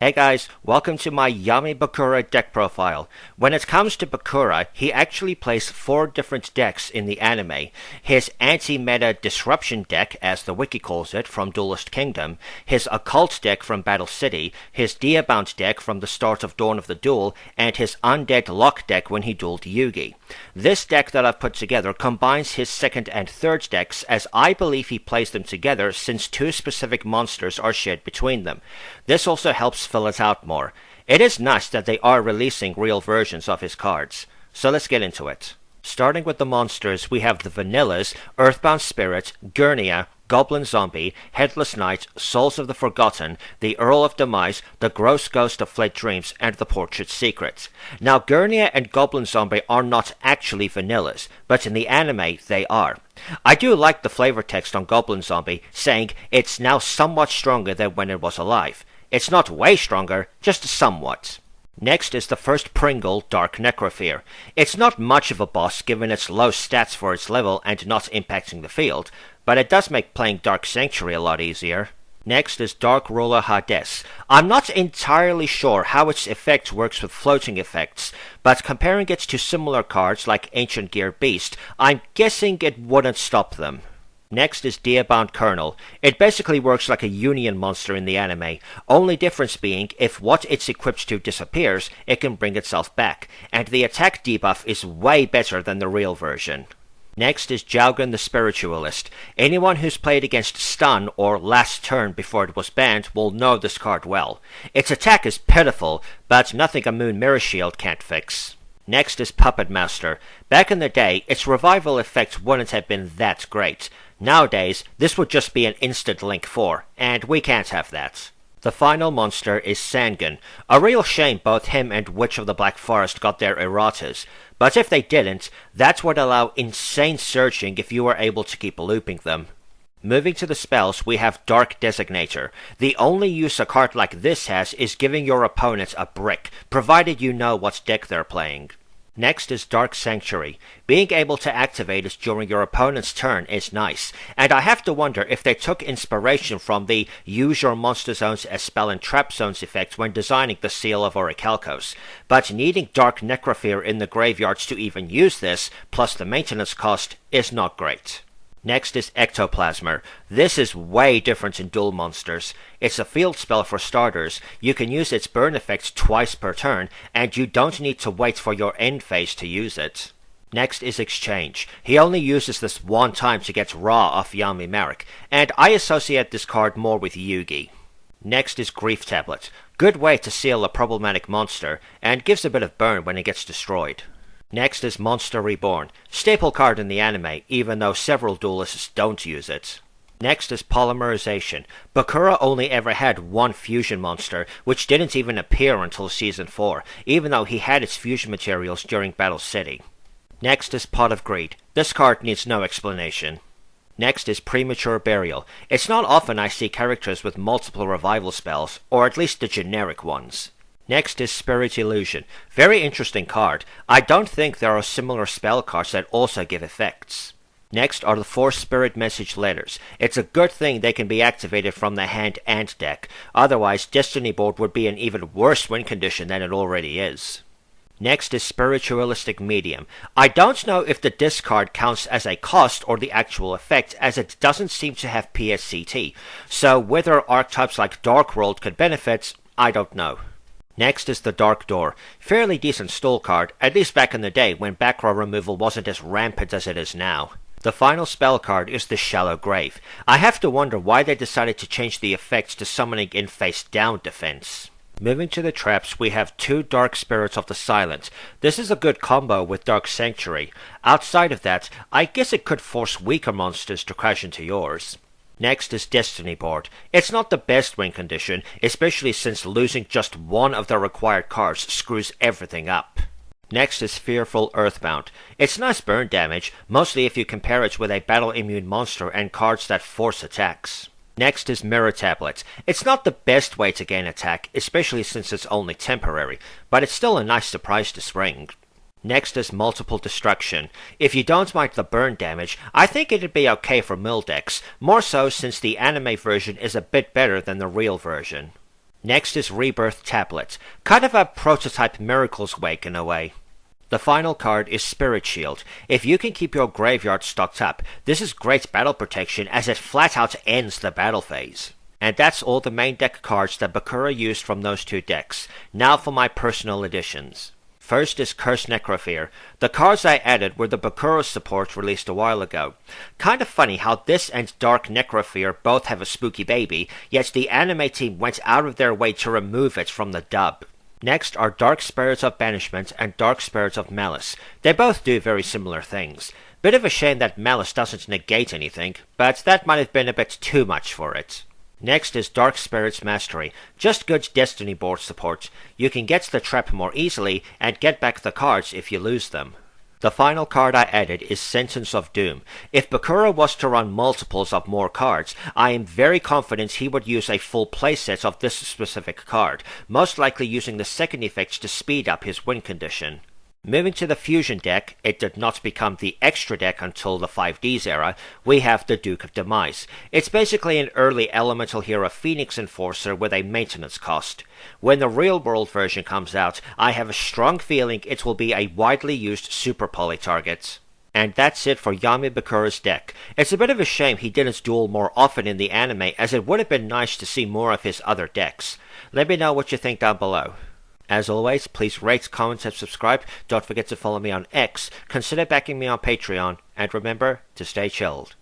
Hey guys, welcome to my Yami Bakura deck profile. When it comes to Bakura, he actually plays 4 different decks in the anime. His anti-meta disruption deck, as the wiki calls it, from Duelist Kingdom, his occult deck from Battle City, his Diabound deck from the start of Dawn of the Duel, and his undead lock deck when he dueled Yugi. This deck that I've put together combines his second and third decks, as I believe he plays them together since 2 specific monsters are shared between them. This also helps fill it out more. It is nice that they are releasing real versions of his cards. So let's get into it. Starting with the monsters, we have the Vanillas, Earthbound Spirit, Gurnia, Goblin Zombie, Headless Knight, Souls of the Forgotten, the Earl of Demise, the Gross Ghost of Fled Dreams, and the Portrait Secret. Now, Gurnia and Goblin Zombie are not actually Vanillas, but in the anime they are. I do like the flavor text on Goblin Zombie, saying it's now somewhat stronger than when it was alive. It's not way stronger, just somewhat. Next is the first Pringle, Dark Necrofear. It's not much of a boss given its low stats for its level and not impacting the field, but it does make playing Dark Sanctuary a lot easier. Next is Dark Ruler Hades. I'm not entirely sure how its effect works with floating effects, but comparing it to similar cards like Ancient Gear Beast, I'm guessing it wouldn't stop them. Next is Diabound Colonel. It basically works like a Union monster in the anime, only difference being if what it's equipped to disappears, it can bring itself back, and the attack debuff is way better than the real version. Next is Jaugen the Spiritualist. Anyone who's played against Stun or Last Turn before it was banned will know this card well. Its attack is pitiful, but nothing a Moon Mirror Shield can't fix. Next is Puppet Master. Back in the day, its revival effect wouldn't have been that great. Nowadays, this would just be an instant Link 4, and we can't have that. The final monster is Sangan. A real shame both him and Witch of the Black Forest got their erratas, but if they didn't, that would allow insane searching if you were able to keep looping them. Moving to the spells, we have Dark Designator. The only use a card like this has is giving your opponent a brick, provided you know what deck they're playing. Next is Dark Sanctuary. Being able to activate it during your opponent's turn is nice, and I have to wonder if they took inspiration from the use your monster zones as spell and trap zones effect when designing the Seal of Orichalcos, but needing Dark Necrofear in the graveyards to even use this, plus the maintenance cost, is not great. Next is Ectoplasmer. This is way different in duel monsters. It's a field spell for starters, you can use its burn effect twice per turn, and you don't need to wait for your end phase to use it. Next is Exchange. He only uses this one time to get Ra off Yami Marek, and I associate this card more with Yugi. Next is Grief Tablet. Good way to seal a problematic monster, and gives a bit of burn when it gets destroyed. Next is Monster Reborn. Staple card in the anime, even though several duelists don't use it. Next is Polymerization. Bakura only ever had one fusion monster, which didn't even appear until Season 4, even though he had its fusion materials during Battle City. Next is Pot of Greed. This card needs no explanation. Next is Premature Burial. It's not often I see characters with multiple revival spells, or at least the generic ones. Next is Spirit Illusion. Very interesting card. I don't think there are similar spell cards that also give effects. Next are the 4 Spirit Message Letters. It's a good thing they can be activated from the hand and deck, otherwise Destiny board would be in even worse win condition than it already is. Next is Spiritualistic Medium. I don't know if the discard counts as a cost or the actual effect, as it doesn't seem to have PSCT, so whether archetypes like Dark World could benefit, I don't know. Next is the Dark Door. Fairly decent stall card, at least back in the day when back row removal wasn't as rampant as it is now. The final spell card is the Shallow Grave. I have to wonder why they decided to change the effects to summoning in face down defense. Moving to the traps, we have 2 Dark Spirits of the Silent. This is a good combo with Dark Sanctuary. Outside of that, I guess it could force weaker monsters to crash into yours. Next is Destiny board. It's not the best win condition, especially since losing just one of the required cards screws everything up. Next is Fearful Earthbound. It's nice burn damage, mostly if you compare it with a battle immune monster and cards that force attacks. Next is Mirror Tablet. It's not the best way to gain attack, especially since it's only temporary, but it's still a nice surprise to spring. Next is Multiple Destruction. If you don't mind the burn damage, I think it'd be okay for mill decks, more so since the anime version is a bit better than the real version. Next is Rebirth Tablet, kind of a prototype Miracle's Wake in a way. The final card is Spirit Shield. If you can keep your graveyard stocked up, this is great battle protection as it flat out ends the battle phase. And that's all the main deck cards that Bakura used from those two decks. Now for my personal additions. First is Cursed Necrofear. The cards I added were the Bakura support released a while ago. Kind of funny how this and Dark Necrofear both have a spooky baby, yet the anime team went out of their way to remove it from the dub. Next are Dark Spirits of Banishment and Dark Spirits of Malice. They both do very similar things. Bit of a shame that Malice doesn't negate anything, but that might have been a bit too much for it. Next is Dark Spirits Mastery, just good Destiny board support. You can get the trap more easily and get back the cards if you lose them. The final card I added is Sentence of Doom. If Bakura was to run multiples of more cards, I am very confident he would use a full playset of this specific card, most likely using the second effect to speed up his win condition. Moving to the Fusion deck, it did not become the extra deck until the 5Ds era, we have the Duke of Demise. It's basically an early Elemental Hero Phoenix Enforcer with a maintenance cost. When the real-world version comes out, I have a strong feeling it will be a widely used Super Poly target. And that's it for Yami Bakura's deck. It's a bit of a shame he didn't duel more often in the anime, as it would have been nice to see more of his other decks. Let me know what you think down below. As always, please rate, comment, and subscribe. Don't forget to follow me on X, consider backing me on Patreon, and remember to stay chilled.